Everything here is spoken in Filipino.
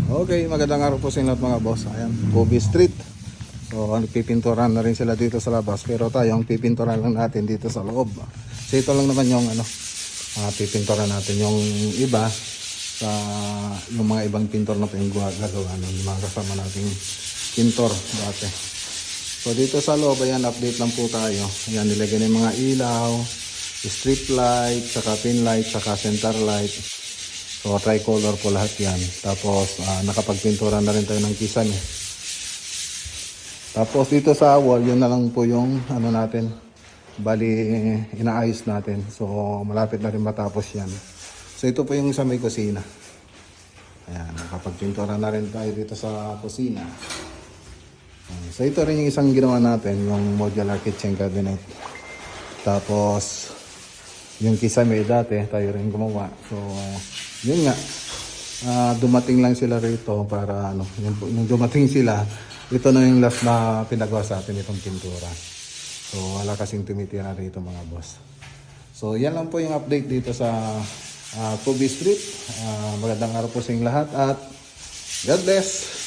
Okay, magandang araw po sa inyo lahat mga boss. Ayan, Kobe Street. So, nagpipinturan na rin sila dito sa labas. Pero tayo, ang pipinturan lang natin dito sa loob. So, ito lang naman yung pipinturan natin. Yung iba, sa yung mga ibang pintor na po yung gagawa ng mga kasama nating pintor dati. So, dito sa loob, ayan, update lang po tayo. Ayan, nilagyan ng mga ilaw, strip light, saka pin light, saka center light. So tricolor po lahat yan. Tapos nakapagpintura na rin tayo ng kisan eh. Tapos dito sa wall, yun na lang po yung natin. Bali inaayos natin. So malapit na rin matapos yan. So ito po yung sa may kusina. Ayan, nakapagpintura na rin tayo dito sa kusina. So ito rin yung isang ginawa natin, yung modular kitchen cabinet. Tapos yung kisame dati, tayo rin gumawa. So yun nga, dumating lang sila rito para yung dumating sila, ito na yung last na pinagawa sa atin itong pintura. So wala kasing tumitira rito mga boss. So yan lang po yung update dito sa Kobe Street. Magandang araw po sa inyong lahat at God bless!